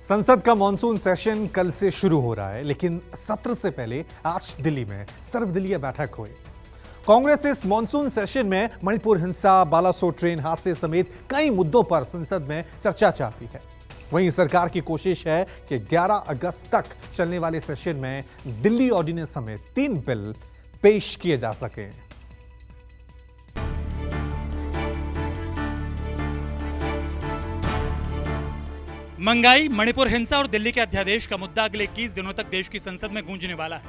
संसद का monsoon session कल से शुरू हो रहा है, लेकिन सत्र से पहले आज दिल्ली में सर्वदलीय बैठक हुई। कांग्रेस इस मॉनसून सेशन में मणिपुर हिंसा, बालासोर ट्रेन हादसे समेत कई मुद्दों पर संसद में चर्चा चाहती है। वहीं सरकार की कोशिश है कि 11 अगस्त तक चलने वाले सेशन में दिल्ली ऑर्डिनेंस समेत 3 बिल पेश किए जा सकें। महंगाई, मणिपुर हिंसा और दिल्ली के अध्यादेश का मुद्दा अगले 21 दिनों तक देश की संसद में गूंजने वाला है।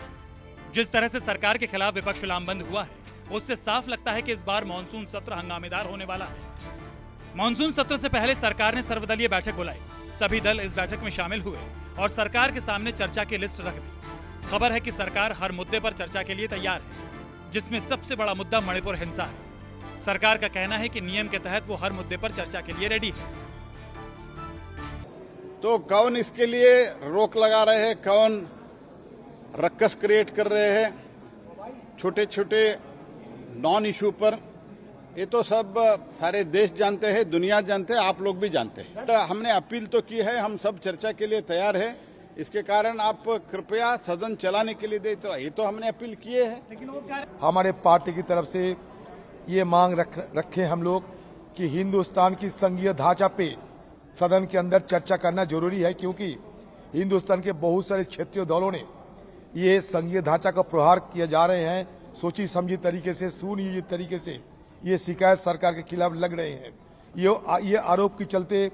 जिस तरह से सरकार के खिलाफ विपक्ष लामबंद हुआ है, उससे साफ लगता है कि इस बार मानसून सत्र हंगामेदार होने वाला है। मानसून सत्र से पहले सरकार ने सर्वदलीय बैठक बुलाई। सभी दल इस बैठक में शामिल हुए और सरकार के सामने चर्चा की लिस्ट रख दी। खबर है कि सरकार हर मुद्दे पर चर्चा के लिए तैयार है, जिसमें सबसे बड़ा मुद्दा मणिपुर हिंसा है। सरकार का कहना है कि नियम के तहत वो हर मुद्दे पर चर्चा के लिए रेडी है। तो कौन इसके लिए रोक लगा रहे हैं, कौन रक्कस क्रिएट कर रहे हैं छोटे छोटे नॉन इशू पर, ये तो सब सारे देश जानते हैं, दुनिया जानते हैं, आप लोग भी जानते हैं। तो हमने अपील तो की है, हम सब चर्चा के लिए तैयार है। इसके कारण आप कृपया सदन चलाने के लिए दे, तो ये तो हमने अपील किए हैं। हमारे पार्टी की तरफ से ये मांग रखे हम लोग कि हिंदुस्तान की संघीय ढांचा पे सदन के अंदर चर्चा करना जरूरी है, क्योंकि हिंदुस्तान के बहुत सारे क्षेत्रीय दलों ने ये संघीय ढांचा का प्रहार किए जा रहे हैं। सोची समझी तरीके से, सुनियोजित तरीके से ये शिकायत सरकार के खिलाफ लग रहे हैं। ये आरोप के चलते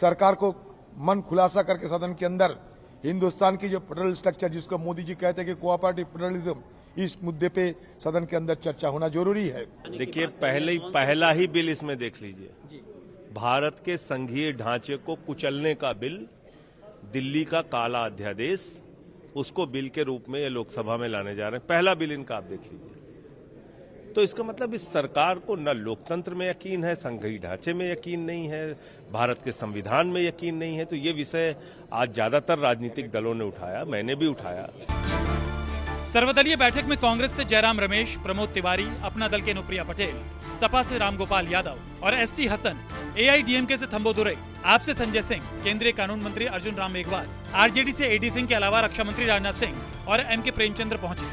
सरकार को मन खुलासा करके सदन के अंदर हिंदुस्तान की जो फेडरल स्ट्रक्चर, जिसको मोदी जी कहते हैं कि कोऑपरेटिव फेडरलिज्म, इस मुद्दे पे सदन के अंदर चर्चा होना जरूरी है। देखिए, पहला ही बिल इसमें देख लीजिए, भारत के संघीय ढांचे को कुचलने का बिल, दिल्ली का काला अध्यादेश, उसको बिल के रूप में ये लोकसभा में लाने जा रहे हैं। पहला बिल इनका आप देख लीजिए। तो इसका मतलब इस सरकार को न लोकतंत्र में यकीन है, संघीय ढांचे में यकीन नहीं है, भारत के संविधान में यकीन नहीं है। तो ये विषय आज ज्यादातर राजनीतिक दलों ने उठाया, मैंने भी उठाया। सर्वदलीय बैठक में कांग्रेस से जयराम रमेश, प्रमोद तिवारी, अपना दल के अनुप्रिया पटेल, सपा से रामगोपाल यादव और एसटी हसन, एआईडीएमके से थंबोदुरई, आप से संजय सिंह, केंद्रीय कानून मंत्री अर्जुन राम मेघवाल, आरजेडी से एडी सिंह के अलावा रक्षा मंत्री राजनाथ सिंह और एमके प्रेमचंद्र पहुंचे।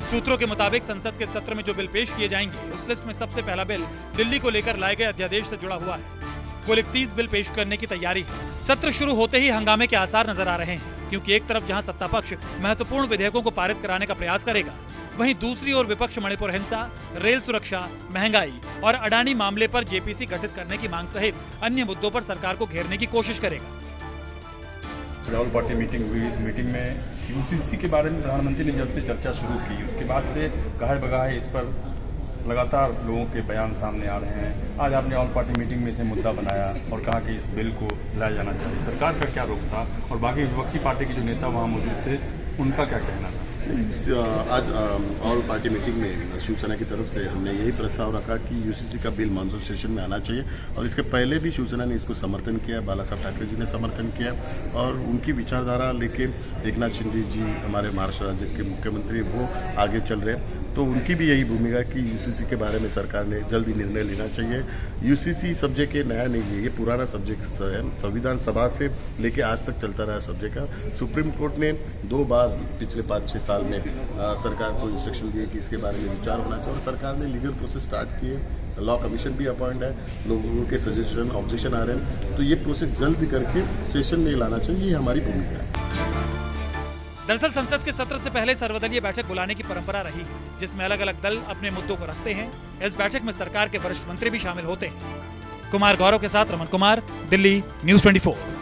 सूत्रों के मुताबिक संसद के सत्र में जो बिल पेश किए जाएंगे, उस लिस्ट में सबसे पहला बिल दिल्ली को लेकर लाए गए अध्यादेश से जुड़ा हुआ है। कुल 31 बिल पेश करने की तैयारी है। सत्र शुरू होते ही हंगामे के आसार नजर आ रहे हैं, क्योंकि एक तरफ जहां सत्ता पक्ष महत्वपूर्ण विधेयकों को पारित कराने का प्रयास करेगा, वहीं दूसरी ओर विपक्ष मणिपुर हिंसा, रेल सुरक्षा, महंगाई और अडानी मामले पर जेपीसी गठित करने की मांग सहित अन्य मुद्दों पर सरकार को घेरने की कोशिश करेगा। राहुल पार्टी मीटिंग हुई। इस मीटिंग में यूसीसी के बारे में प्रधानमंत्री ने जब से चर्चा शुरू की, उसके बाद से कहे बगाहे इस पर लगातार लोगों के बयान सामने आ रहे हैं। आज आपने ऑल पार्टी मीटिंग में इसे मुद्दा बनाया और कहा कि इस बिल को लाया जाना चाहिए। सरकार का क्या रुख था और बाकी विपक्षी पार्टी के जो नेता वहाँ मौजूद थे, उनका क्या कहना था? आज ऑल पार्टी मीटिंग में शिवसेना की तरफ से हमने यही प्रस्ताव रखा कि यूसीसी का बिल मानसून सेशन में आना चाहिए, और इसके पहले भी शिवसेना ने इसको समर्थन किया, बाला साहब ठाकरे जी ने समर्थन किया, और उनकी विचारधारा लेके एकनाथ शिंदे जी, हमारे महाराष्ट्र राज्य के मुख्यमंत्री, वो आगे चल रहे हैं। तो उनकी भी यही भूमिका कि यूसीसी के बारे में सरकार ने जल्दी निर्णय लेना चाहिए। यूसीसी सब्जेक्ट ये नया नहीं है, ये पुराना सब्जेक्ट है, संविधान सभा से लेके आज तक चलता रहा सब्जेक्ट का। सुप्रीम कोर्ट ने 2 बार पिछले 5-6 साल में सरकार को इंस्ट्रक्शन दिए कि इसके बारे में विचार होना चाहिए, और सरकार ने लीगल प्रोसेस स्टार्ट किए, लॉ कमीशन भी अपॉइंट है, लोगों के सजेशन ऑब्जेक्शन आ रहे हैं, तो ये प्रोसेस जल्द करके सेशन में लाना चाहिए, ये हमारी भूमिका है। दरअसल संसद के सत्र से पहले सर्वदलीय बैठक बुलाने की परंपरा रही, जिसमें अलग अलग दल अपने मुद्दों को रखते हैं। इस बैठक में सरकार के वरिष्ठ मंत्री भी शामिल होते हैं। कुमार गौरव के साथ रमन कुमार, दिल्ली, न्यूज़ 24।